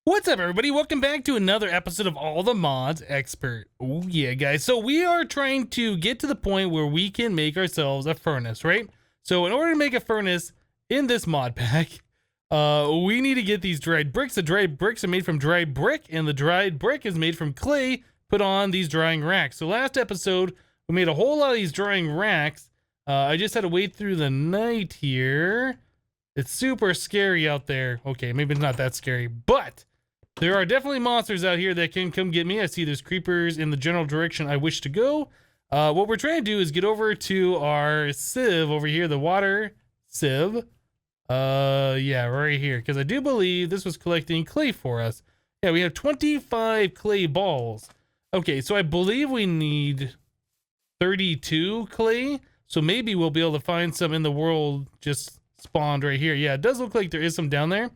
What's up, everybody? Welcome back to another episode of All the Mods Expert. Oh yeah, guys. So we are trying to get to the point where we can make ourselves a furnace, right? So in order to make a furnace in this mod pack, we need to get these dried bricks. The dried bricks are made from dried brick, and the dried brick is made from clay put on these drying racks. So last episode, we made a whole lot of these drying racks. I just had to wait through the night here. It's super scary out there. Okay, maybe it's not that scary, but there are definitely monsters out here that can come get me. I see there's creepers in the general direction I wish to go. What we're trying to do is get over to our sieve over here, the water sieve. Yeah, right here, because I do believe this was collecting clay for us. Yeah, we have 25 clay balls. Okay, so I believe we need 32 clay. So maybe we'll be able to find some in the world just spawned right here. Yeah, it does look like there is some down there.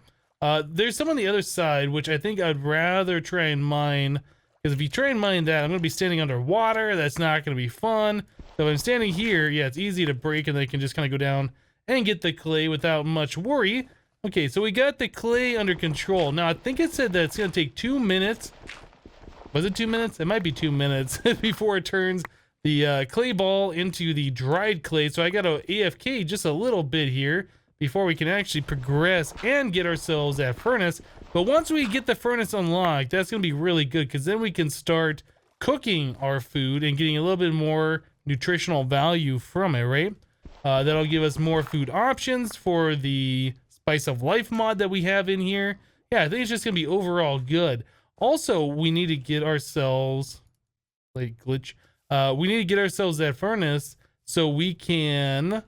There's some on the other side, which I think I'd rather try and mine, because if you try and mine that, I'm going to be standing underwater. That's not going to be fun. So if I'm standing here, yeah, it's easy to break, and they can just kind of go down and get the clay without much worry. Okay, so we got the clay under control. Now, I think it said that it's going to take 2 minutes. Was it 2 minutes? It might be 2 minutes before it turns the clay ball into the dried clay. So I got to AFK just a little bit here before we can actually progress and get ourselves that furnace. But once we get the furnace unlocked, that's going to be really good, because then we can start cooking our food and getting a little bit more nutritional value from it, right? That'll give us more food options for the Spice of Life mod that we have in here. Yeah, I think it's just going to be overall good. Also, we need to get ourselves, like glitch, we need to get ourselves that furnace so we can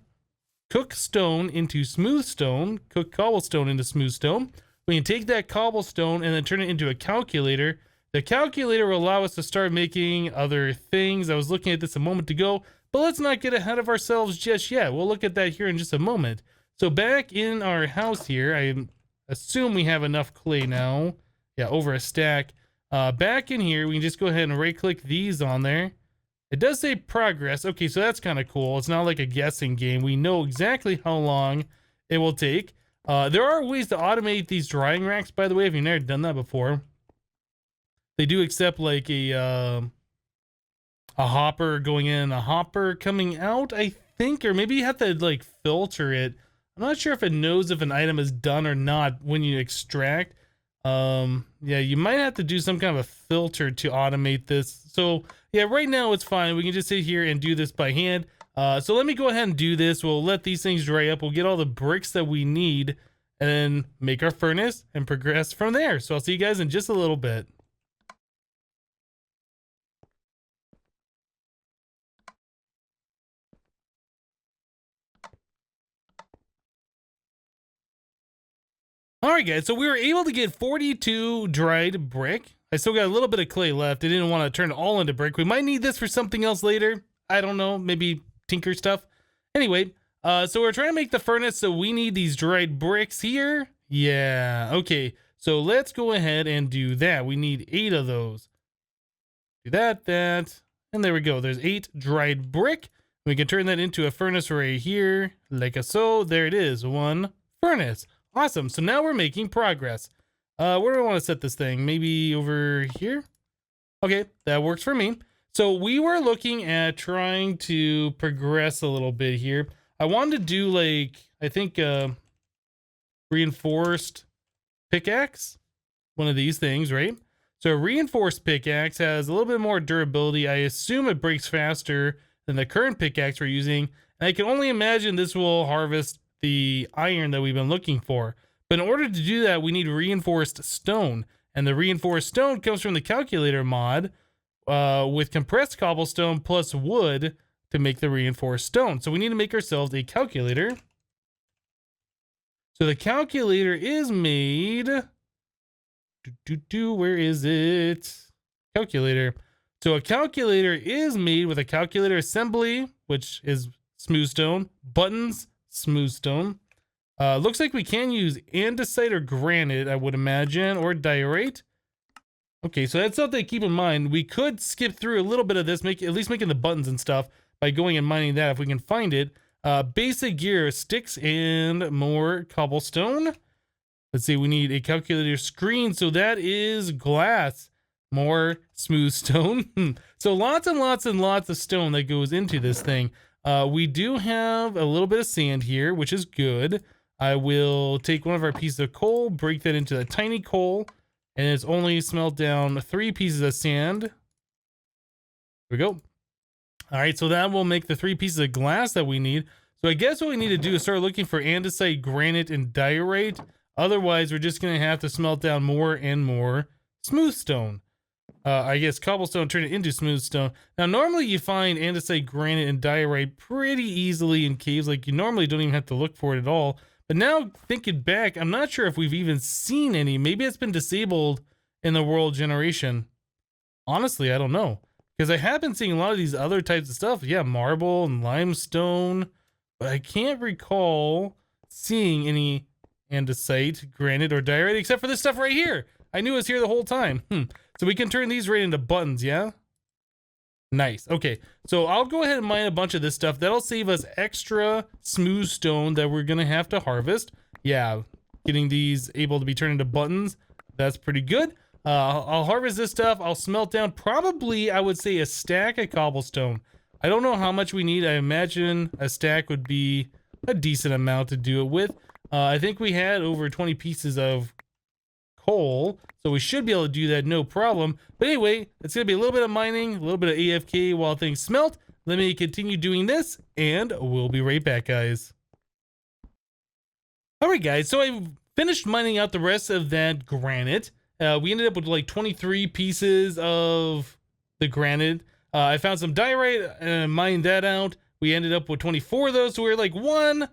cook stone into smooth stone, cook cobblestone into smooth stone. We can take that cobblestone and then turn it into a calculator. The calculator will allow us to start making other things. I was looking at this a moment ago, but let's not get ahead of ourselves just yet. We'll look at that here in just a moment. So back in our house here, I assume we have enough clay now. Yeah, over a stack. Back in here, we can just go ahead and right-click these on there. It does say progress. Okay, so that's kind of cool. It's not like a guessing game. We know exactly how long it will take. There are ways to automate these drying racks, by the way, if you've never done that before. They do accept like a hopper going in, a hopper coming out, I think, or maybe you have to like filter it. I'm not sure if it knows if an item is done or not when you extract. Yeah, you might have to do some kind of a filter to automate this. So yeah, right now it's fine. We can just sit here and do this by hand. So let me go ahead and do this. We'll let these things dry up. We'll get all the bricks that we need and then make our furnace and progress from there. So I'll see you guys in just a little bit. All right, guys, so we were able to get 42 dried brick. I still got a little bit of clay left. I didn't want to turn it all into brick. We might need this for something else later. I don't know, maybe tinker stuff. Anyway, so we're trying to make the furnace, so we need these dried bricks here. Yeah, okay. So let's go ahead and do that. We need 8 of those. Do that, and there we go. There's 8 dried brick. We can turn that into a furnace right here, like so. There it is, 1 furnace. Awesome. So now we're making progress. Where do I want to set this thing? Maybe over here? Okay, that works for me. So we were looking at trying to progress a little bit here. I wanted to do like, I think, reinforced pickaxe. One of these things, right? So a reinforced pickaxe has a little bit more durability. I assume it breaks faster than the current pickaxe we're using. And I can only imagine this will harvest the iron that we've been looking for. But in order to do that, we need reinforced stone. And the reinforced stone comes from the calculator mod with compressed cobblestone plus wood to make the reinforced stone. So we need to make ourselves a calculator. So the calculator is made. Where is it? Calculator. So a calculator is made with a calculator assembly, which is smooth stone, buttons, smooth stone. Looks like we can use andesite or granite, I would imagine, or diorite. Okay, so that's something to keep in mind. We could skip through a little bit of this, at least making the buttons and stuff by going and mining that if we can find it. Basic gear, sticks and more cobblestone. Let's see, we need a calculator screen. So that is glass. More smooth stone. So lots and lots and lots of stone that goes into this thing. We do have a little bit of sand here, which is good. I will take one of our pieces of coal, break that into a tiny coal, and it's only smelt down 3 pieces of sand. There we go. All right, so that will make the 3 pieces of glass that we need. So I guess what we need to do is start looking for andesite, granite, and diorite. Otherwise, we're just going to have to smelt down more and more smooth stone. I guess cobblestone, turn it into smooth stone. Now, normally you find andesite, granite, and diorite pretty easily in caves. Like, you normally don't even have to look for it at all. But now, thinking back, I'm not sure if we've even seen any. Maybe it's been disabled in the world generation. Honestly, I don't know. Because I have been seeing a lot of these other types of stuff. Yeah, marble and limestone. But I can't recall seeing any andesite, granite, or diorite, except for this stuff right here. I knew it was here the whole time. So we can turn these right into buttons, yeah? Nice. Okay, so I'll go ahead and mine a bunch of this stuff. That'll save us extra smooth stone that we're going to have to harvest. Yeah, getting these able to be turned into buttons, that's pretty good. I'll harvest this stuff. I'll smelt down probably, I would say, a stack of cobblestone. I don't know how much we need. I imagine a stack would be a decent amount to do it with. I think we had over 20 pieces of coal, so we should be able to do that no problem. But anyway, it's gonna be a little bit of mining, a little bit of AFK while things smelt. Let me continue doing this, and we'll be right back, guys. All right, guys, so I finished mining out the rest of that granite. We ended up with like 23 pieces of the granite. I found some diorite and mined that out. We ended up with 24 of those, so we were like 1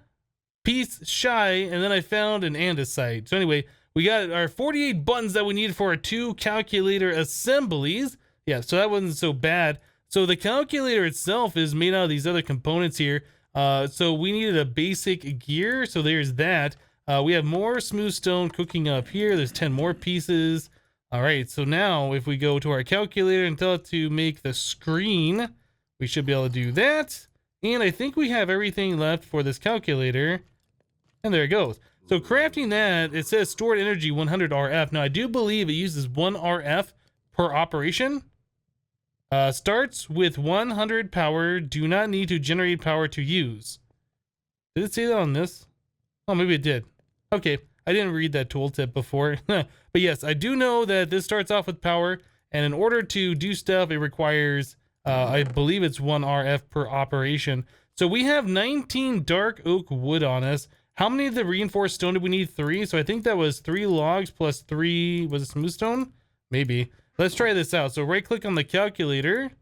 piece shy, and then I found an andesite. So anyway, we got our 48 buttons that we needed for our 2 calculator assemblies. Yeah, so that wasn't so bad. So the calculator itself is made out of these other components here. So we needed a basic gear, so there's that. We have more smooth stone cooking up here. There's 10 more pieces. All right, so now if we go to our calculator and tell it to make the screen, we should be able to do that. And I think we have everything left for this calculator. And there it goes. So crafting that, it says stored energy 100 RF. Now I do believe it uses 1 RF per operation. Starts with 100 power. Do not need to generate power to use. Did it say that on this? Oh, maybe it did. Okay, I didn't read that tooltip before. But yes, I do know that this starts off with power. And in order to do stuff, it requires, I believe it's 1 RF per operation. So we have 19 dark oak wood on us. How many of the reinforced stone did we need? 3. So I think that was 3 logs plus 3. Was it smooth stone? Maybe. Let's try this out. So right click on the calculator.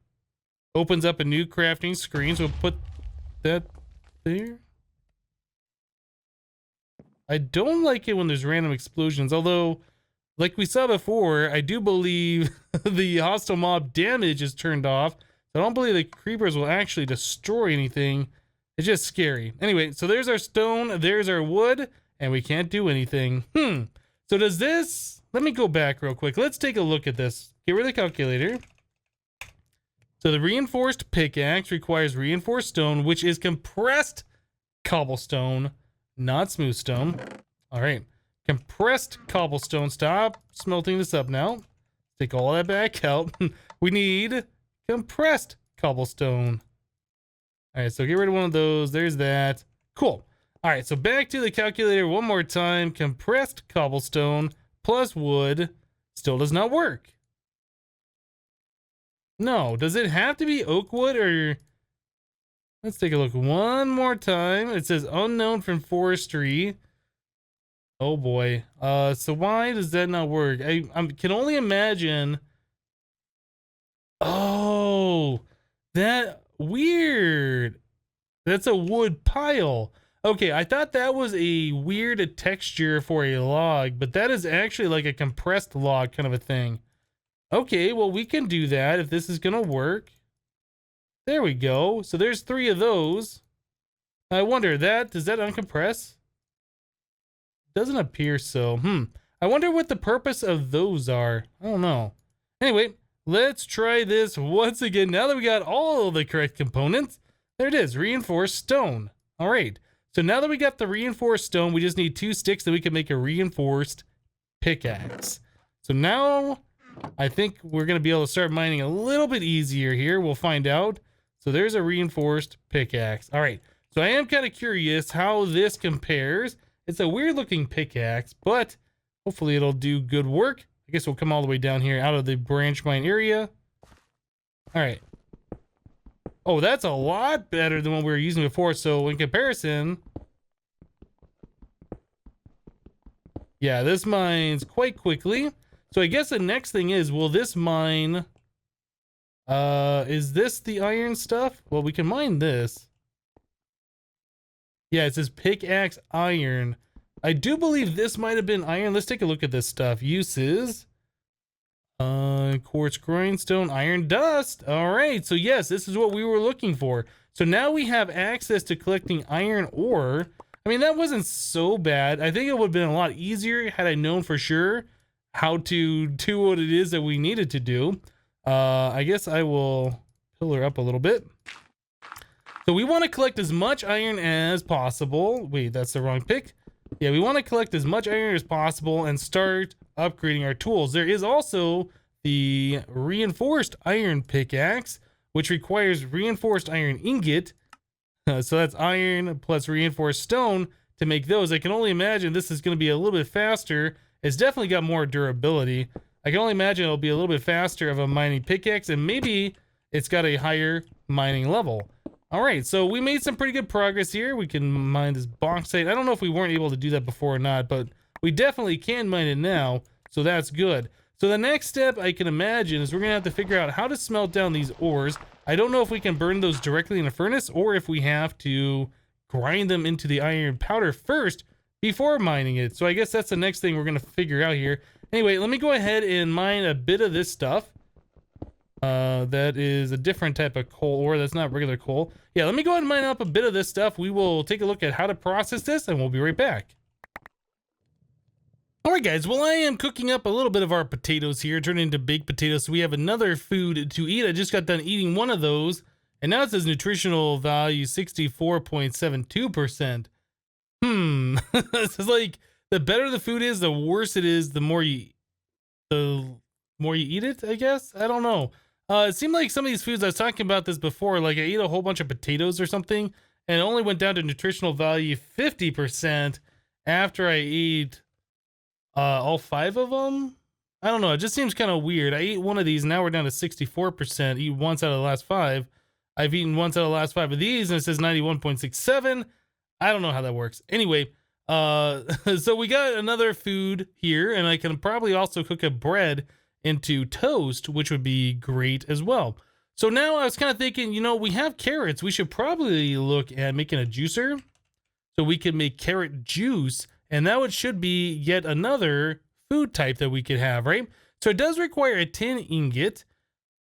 Opens up a new crafting screen. So put that there. I don't like it when there's random explosions. Although, like we saw before, I do believe the hostile mob damage is turned off. So I don't believe the creepers will actually destroy anything. It's just scary. Anyway, so there's our stone, there's our wood, and we can't do anything. So does this... Let me go back real quick. Let's take a look at this. Get rid of the calculator. So the reinforced pickaxe requires reinforced stone, which is compressed cobblestone, not smooth stone. All right. Compressed cobblestone. Stop smelting this up now. Take all that back out. We need compressed cobblestone. All right, so get rid of one of those. There's that. Cool. All right, so back to the calculator one more time. Compressed cobblestone plus wood still does not work. No, does it have to be oak wood or... Let's take a look one more time. It says unknown from forestry. Oh boy. So why does that not work? I can only imagine... Oh, that... Weird. That's a wood pile. Okay, I thought that was a weird texture for a log, but that is actually like a compressed log kind of a thing. Okay, well, we can do that if this is gonna work. There we go. So there's 3 of those. I wonder, does that uncompress? Doesn't appear so. I wonder what the purpose of those are. I don't know. Anyway, let's try this once again. Now that we got all of the correct components, there it is, reinforced stone. All right. So now that we got the reinforced stone, we just need 2 sticks that we can make a reinforced pickaxe. So now I think we're going to be able to start mining a little bit easier here. We'll find out. So there's a reinforced pickaxe. All right. So I am kind of curious how this compares. It's a weird looking pickaxe, but hopefully it'll do good work. I guess we'll come all the way down here out of the branch mine area. All right. Oh, that's a lot better than what we were using before. So in comparison, yeah, this mines quite quickly. So I guess the next thing is, will this mine, is this the iron stuff? Well, we can mine this. Yeah, it says pickaxe iron. I do believe this might have been iron. Let's take a look at this stuff. Uses. Quartz grindstone, iron dust. All right, so yes, this is what we were looking for. So now we have access to collecting iron ore. I mean, that wasn't so bad. I think it would have been a lot easier had I known for sure how to do what it is that we needed to do. I guess I will pillar up a little bit. So we want to collect as much iron as possible. Wait, that's the wrong pick. Yeah, we want to collect as much iron as possible and start upgrading our tools. There is also the reinforced iron pickaxe, which requires reinforced iron ingot. So that's iron plus reinforced stone to make those. I can only imagine this is going to be a little bit faster. It's definitely got more durability. I can only imagine it'll be a little bit faster of a mining pickaxe, and maybe it's got a higher mining level. All right, so we made some pretty good progress here. We can mine this bauxite. I don't know if we weren't able to do that before or not, but we definitely can mine it now, so that's good. So the next step I can imagine is we're gonna have to figure out how to smelt down these ores. I don't know if we can burn those directly in a furnace or if we have to grind them into the iron powder first before mining it. So I guess that's the next thing we're gonna figure out here. Anyway, let me go ahead and mine a bit of this stuff. That is a different type of coal ore. That's not regular coal. Yeah, let me go ahead and mine up a bit of this stuff. We will take a look at how to process this and we'll be right back. All right, guys. Well, I am cooking up a little bit of our potatoes here, turning into baked potatoes. So we have another food to eat. I just got done eating one of those and now it says nutritional value 64.72%. This is like, the better the food is, the worse it is, the more you eat it, I guess. I don't know. It seemed like some of these foods, I was talking about this before, like I ate a whole bunch of potatoes or something, and it only went down to nutritional value 50% after I ate all 5 of them. I don't know. It just seems kind of weird. I ate one of these, and now we're down to 64%. Eat once out of the last 5. I've eaten once out of the last 5 of these, and it says 91.67. I don't know how that works. Anyway, so we got another food here, and I can probably also cook a bread into toast, which would be great as well. So now I was kind of thinking, you know, we have carrots. We should probably look at making a juicer so we can make carrot juice, and that should be yet another food type that we could have, right? So it does require a tin ingot.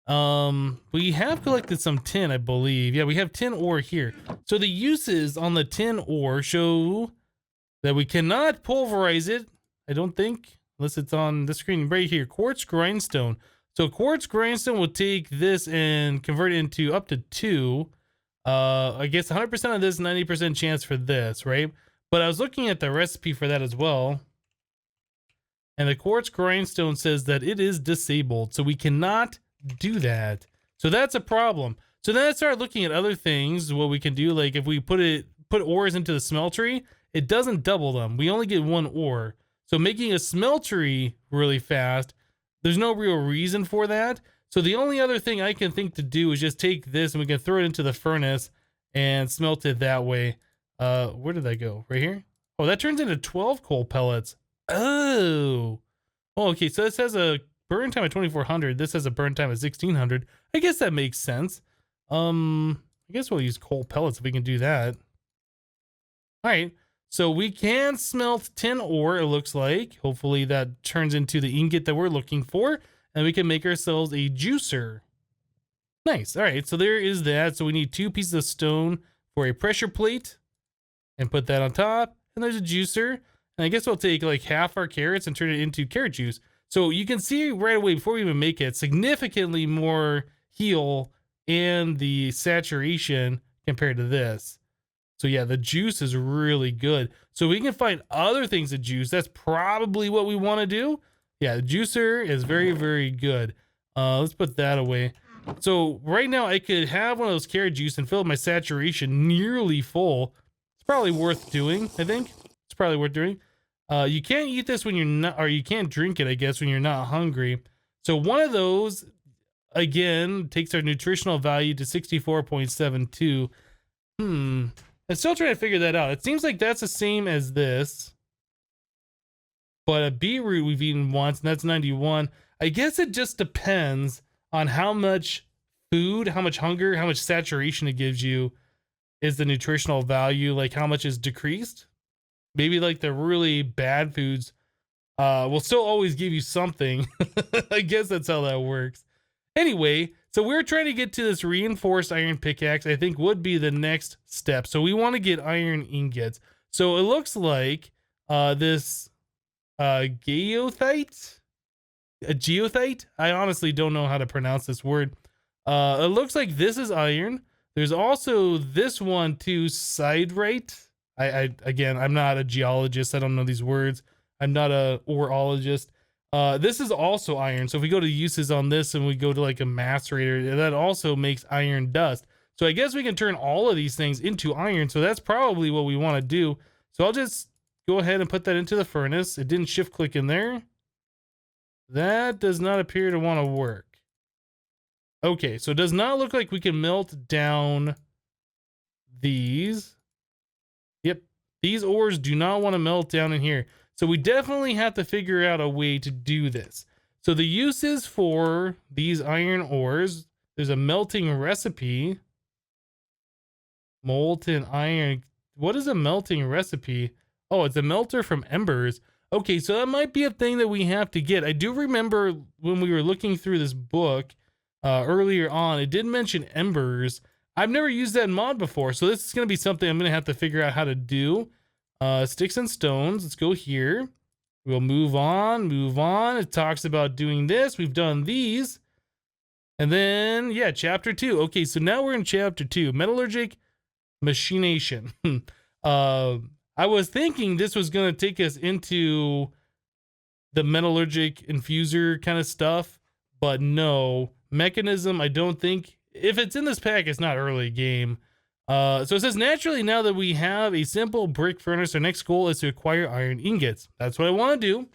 We have collected some tin, I believe. Yeah, we have tin ore here. So the uses on the tin ore show that we cannot pulverize it, I don't think, unless it's on the screen right here. Quartz grindstone. So quartz grindstone will take this and convert it into up to 2. I guess 100% of this, 90% chance for this, right? But I was looking at the recipe for that as well, and the quartz grindstone says that it is disabled, so we cannot do that. So that's a problem. So then I started looking at other things, what we can do, like if we put ores into the smeltery, it doesn't double them. We only get 1 ore. So making a smeltery really fast, there's no real reason for that. So the only other thing I can think to do is just take this and we can throw it into the furnace and smelt it that way. Where did that go? Right here? Oh, that turns into 12 coal pellets. Oh, okay. So this has a burn time of 2400. This has a burn time of 1600. I guess that makes sense. I guess we'll use coal pellets if we can do that. All right. So we can smelt tin ore, it looks like. Hopefully that turns into the ingot that we're looking for, and we can make ourselves a juicer. Nice. All right. So there is that. So we need 2 pieces of stone for a pressure plate and put that on top. And there's a juicer. And I guess we'll take like half our carrots and turn it into carrot juice. So you can see right away before we even make it, significantly more heal and the saturation compared to this. So yeah, the juice is really good. So we can find other things to juice. That's probably what we want to do. Yeah, the juicer is very, very good. Let's put that away. So right now I could have one of those carrot juice and fill up my saturation nearly full. It's probably worth doing, I think. It's probably worth doing. You can't eat this when you're not, or you can't drink it, I guess, when you're not hungry. So one of those, again, takes our nutritional value to 64.72. I'm still trying to figure that out. It seems like that's the same as this. But a beetroot we've eaten once, and that's 91. I guess it just depends on how much food, how much hunger, how much saturation it gives you is the nutritional value, like how much is decreased. Maybe like the really bad foods will still always give you something. I guess that's how that works. Anyway, so we're trying to get to this reinforced iron pickaxe, I think would be the next step. So we want to get iron ingots. So it looks like this geothite? A geothite? I honestly don't know how to pronounce this word. It looks like this is iron. There's also this one too, siderite. Again, I'm not a geologist. I don't know these words. I'm not a orologist. This is also iron. So if we go to uses on this and we go to like a macerator, that also makes iron dust. So I guess we can turn all of these things into iron. So that's probably what we want to do. So I'll just go ahead and put that into the furnace. It didn't shift click in there. That does not appear to want to work. Okay, so it does not look like we can melt down these. Yep, these ores do not want to melt down in here. So we definitely have to figure out a way to do this. So the uses for these iron ores, there's a melting recipe. Molten iron. What is a melting recipe? Oh, it's a melter from Embers. Okay, so that might be a thing that we have to get. I do remember when we were looking through this book earlier on, it did mention Embers. I've never used that mod before, so this is going to be something I'm going to have to figure out how to do. Sticks and stones. Let's go here. We'll move on, move on. It talks about doing this. We've done these. And then, yeah, chapter 2. Okay, so now we're in chapter 2. Metallurgic machination. I was thinking this was going to take us into the metallurgic infuser kind of stuff, but no. Mechanism, I don't think. If it's in this pack, it's not early game. So it says, naturally, now that we have a simple brick furnace, our next goal is to acquire iron ingots. That's what I want to do.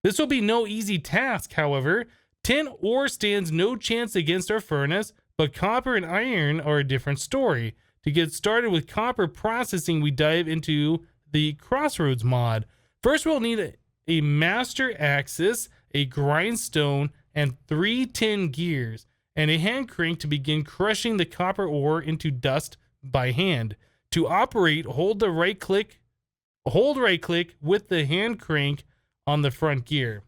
This will be no easy task, however. Tin ore stands no chance against our furnace, but copper and iron are a different story. To get started with copper processing, we dive into the Crossroads mod. First, we'll need a master axis, a grindstone, and 3 tin gears, and a hand crank to begin crushing the copper ore into dust by hand. To operate, hold right click with the hand crank on the front gear.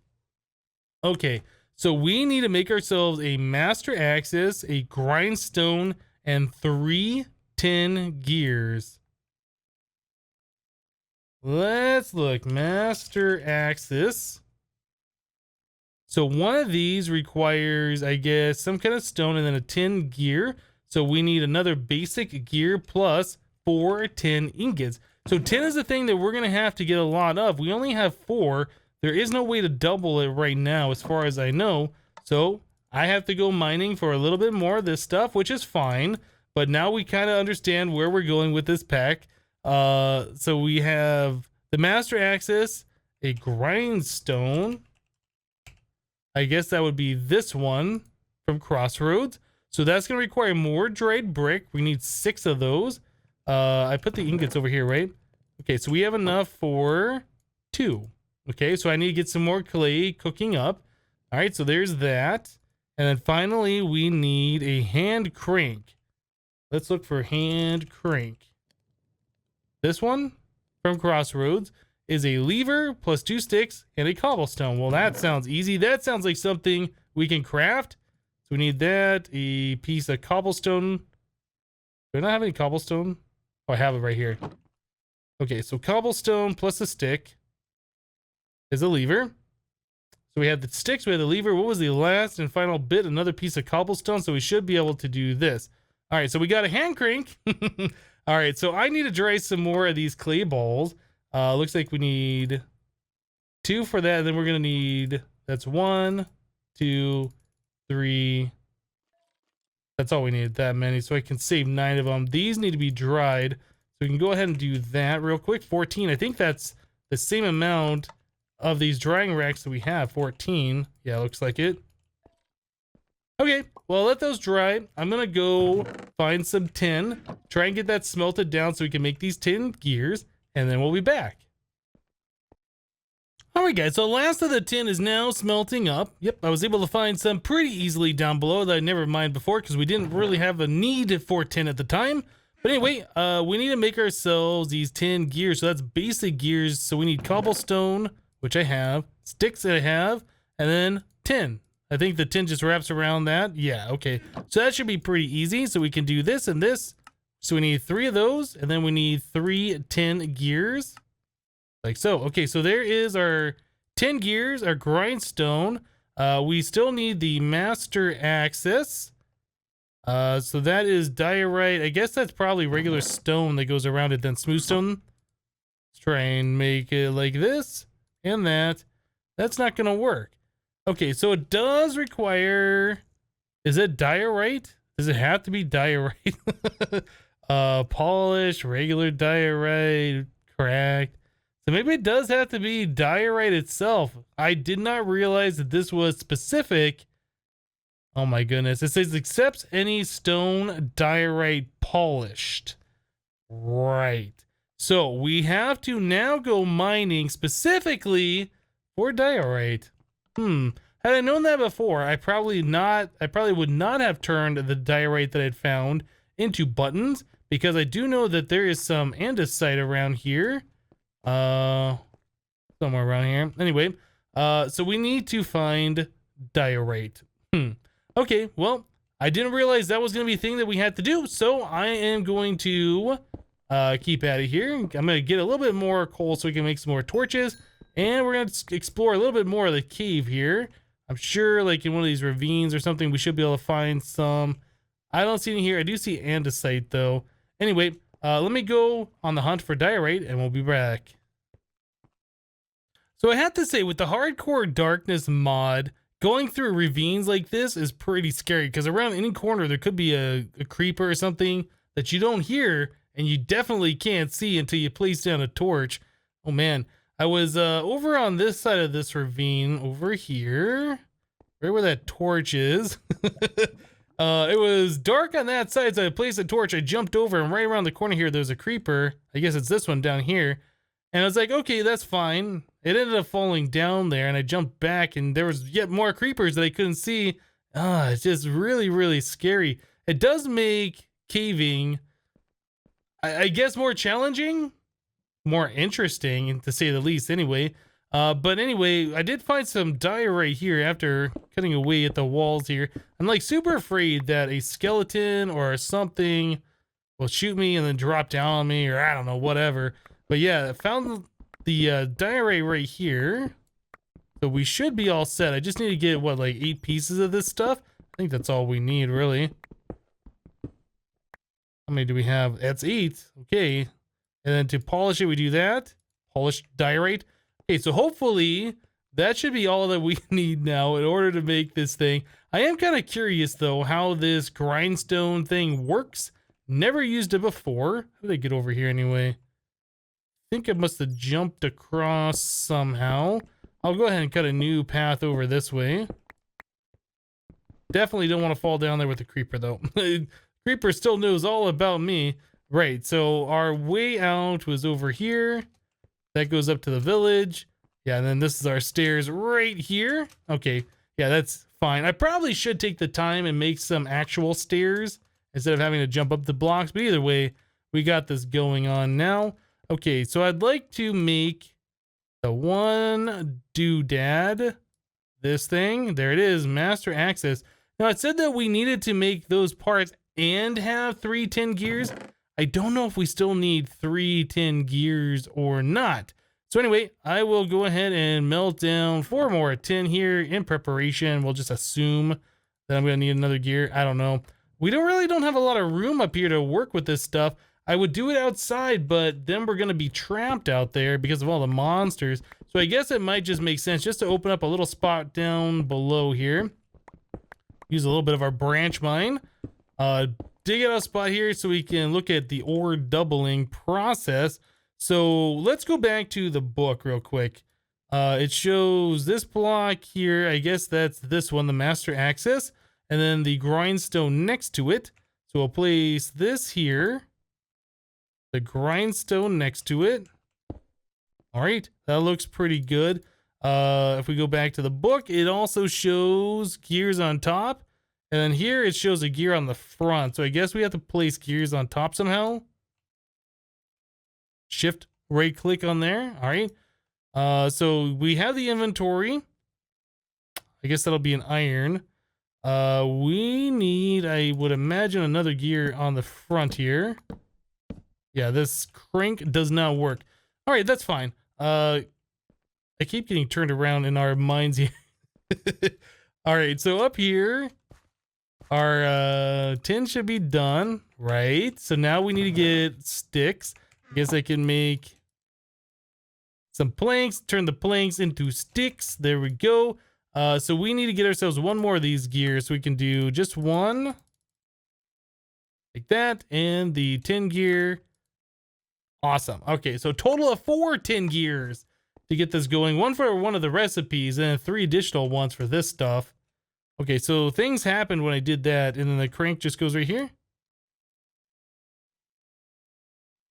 Okay, so we need to make ourselves a master axis, a grindstone, and 3 tin gears. Let's look. Master axis. So one of these requires, I guess, some kind of stone and then a tin gear. So we need another basic gear plus 4 tin ingots. So tin is the thing that we're going to have to get a lot of. We only have 4. There is no way to double it right now as far as I know. So I have to go mining for a little bit more of this stuff, which is fine. But now we kind of understand where we're going with this pack. So we have the master axis, a grindstone. I guess that would be this one from Crossroads. So that's going to require more dried brick. We need 6 of those. I put the ingots over here, right? Okay, so we have enough for 2. Okay, so I need to get some more clay cooking up. All right, so there's that. And then finally, we need a hand crank. Let's look for hand crank. This one from Crossroads is a lever plus 2 sticks and a cobblestone. Well, that sounds easy. That sounds like something we can craft. So we need that, a piece of cobblestone. Do I not have any cobblestone? Oh, I have it right here. Okay, so cobblestone plus a stick is a lever. So we have the sticks, we have the lever. What was the last and final bit? Another piece of cobblestone. So we should be able to do this. All right, so we got a hand crank. All All right, so I need to dry some more of these clay balls. Looks like we need 2 for that. Then we're gonna need, that's 1, 2, 3. That's all we need, that many. So I can save 9 of them. These need to be dried. So we can go ahead and do that real quick. 14. I think that's the same amount of these drying racks that we have. 14. Yeah, looks like it. Okay, well, let those dry. I'm gonna go find some tin, try and get that smelted down so we can make these tin gears, and then we'll be back. All right, guys, so last of the tin is now smelting up. Yep, I was able to find some pretty easily down below that I never mined before because we didn't really have a need for tin at the time. But anyway, we need to make ourselves these tin gears. So that's basic gears. So we need cobblestone, which I have, sticks that I have, and then tin. I think the tin just wraps around that. Yeah, okay. So that should be pretty easy. So we can do this and this. So we need 3 of those, and then we need 3 tin gears. Like so. Okay, so there is our 10 gears, our grindstone. We still need the master axis. So that is diorite. I guess that's probably regular stone that goes around it, then smooth stone. Let's try and make it like this and that. That's not gonna work. Okay, so it does require, is it diorite? Does it have to be diorite? Polish, regular diorite, cracked. So maybe it does have to be diorite itself. I did not realize that this was specific. Oh my goodness. It says accepts any stone diorite polished. Right. So we have to now go mining specifically for diorite. Had I known that before, I probably would not have turned the diorite that I'd found into buttons, because I do know that there is some andesite around here. Somewhere around here. Anyway, so we need to find diorite. Okay, well, I didn't realize that was going to be a thing that we had to do, so I am going to keep at it here. I'm going to get a little bit more coal so we can make some more torches, and we're going to explore a little bit more of the cave here. I'm sure, like, in one of these ravines or something, we should be able to find some. I don't see any here. I do see andesite, though. Anyway, let me go on the hunt for diorite, and we'll be back. So I have to say, with the hardcore darkness mod, going through ravines like this is pretty scary, because around any corner there could be a creeper or something that you don't hear, and you definitely can't see until you place down a torch. Oh man, I was over on this side of this ravine over here, right where that torch is. It was dark on that side, so I placed a torch. I jumped over, and right around the corner here there's a creeper. I guess it's this one down here. And I was like, okay, that's fine. It ended up falling down there, and I jumped back, and there was yet more creepers that I couldn't see. It's just really, really scary. It does make caving, I guess, more challenging, more interesting, to say the least, anyway. But anyway, I did find some diorite here after cutting away at the walls here. I'm like super afraid that a skeleton or something will shoot me and then drop down on me, or I don't know, whatever. But yeah, I found the diorite right here. So we should be all set. I just need to get, what, like 8 pieces of this stuff? I think that's all we need, really. How many do we have? That's 8. Okay. And then to polish it, we do that. Polish diorite. Okay, so hopefully that should be all that we need now in order to make this thing. I am kind of curious, though, how this grindstone thing works. Never used it before. How did I get over here anyway? I think I must have jumped across somehow. I'll go ahead and cut a new path over this way. Definitely don't want to fall down there with the creeper, though. Creeper still knows all about me. Right, so our way out was over here. That goes up to the village. Yeah, and then this is our stairs right here. Okay, yeah, that's fine. I probably should take the time and make some actual stairs instead of having to jump up the blocks. But either way, we got this going on now. Okay, so I'd like to make the one doodad, this thing. There it is, master access. Now, it said that we needed to make those parts and have 3 tin gears. I don't know if we still need 3 tin gears or not. So anyway, I will go ahead and melt down 4 more tin here in preparation. We'll just assume that I'm going to need another gear. I don't know. We don't have a lot of room up here to work with this stuff. I would do it outside, but then we're going to be trapped out there because of all the monsters. So I guess it might just make sense just to open up a little spot down below here. Use a little bit of our branch mine. Dig out a spot here so we can look at the ore doubling process. So let's go back to the book real quick. It shows this block here. I guess that's this one, the master access, and then the grindstone next to it. So we'll place this here, the grindstone next to it. All right, that looks pretty good. If we go back to the book, it also shows gears on top. And then here it shows a gear on the front. So I guess we have to place gears on top somehow. Shift right click on there. All right. So we have the inventory. I guess that'll be an iron. We need, I would imagine, another gear on the front here. Yeah, this crank does not work. All right, that's fine. I keep getting turned around in our minds here. All right, so up here, our tin should be done, right? So now we need to get sticks. I guess I can make some planks, turn the planks into sticks. There we go. So we need to get ourselves one more of these gears. So we can do just one like that, and the tin gear. Awesome. Okay, so total of 4 tin gears to get this going. One for one of the recipes, and 3 additional ones for this stuff. Okay, so things happened when I did that, and then the crank just goes right here.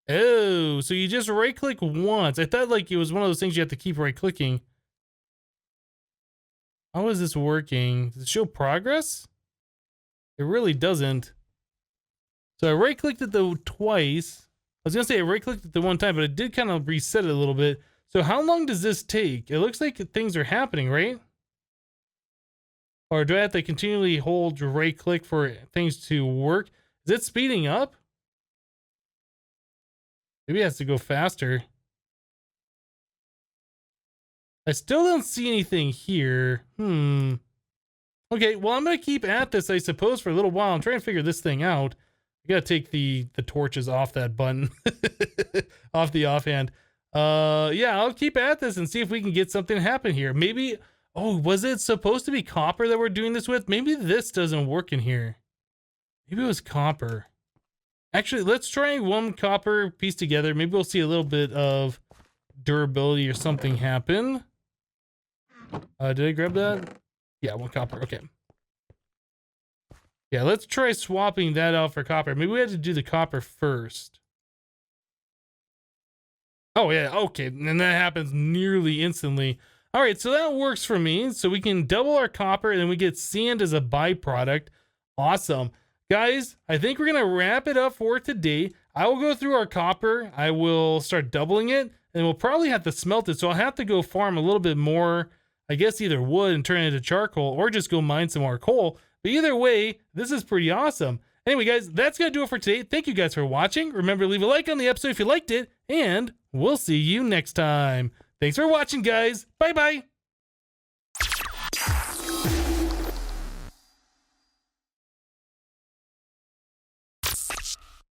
Oh, so you just right click once. I thought like it was one of those things you have to keep right clicking. How is this working? Does it show progress? It really doesn't. So I right clicked it though twice. I was gonna say I right clicked it the one time, but it did kind of reset it a little bit. So how long does this take? It looks like things are happening, right? Or do I have to continually hold right click for things to work? Is it speeding up? Maybe it has to go faster. I still don't see anything here. Okay, well, I'm going to keep at this, I suppose, for a little while. I'm trying to figure this thing out. I got to take the torches off that button. Off the offhand. Yeah, I'll keep at this and see if we can get something to happen here. Maybe... Oh, was it supposed to be copper that we're doing this with? Maybe this doesn't work in here. Maybe it was copper. Actually, let's try one copper piece together. Maybe we'll see a little bit of durability or something happen. Did I grab that? Yeah, 1 copper. Okay. Yeah, let's try swapping that out for copper. Maybe we had to do the copper first. Oh, yeah. Okay. And that happens nearly instantly. All right, so that works for me. So we can double our copper and then we get sand as a byproduct. Awesome. Guys, I think we're going to wrap it up for today. I will go through our copper. I will start doubling it, and we'll probably have to smelt it. So I'll have to go farm a little bit more, I guess either wood and turn it into charcoal, or just go mine some more coal. But either way, this is pretty awesome. Anyway, guys, that's going to do it for today. Thank you guys for watching. Remember to leave a like on the episode if you liked it, and we'll see you next time. Thanks for watching, guys. Bye-bye.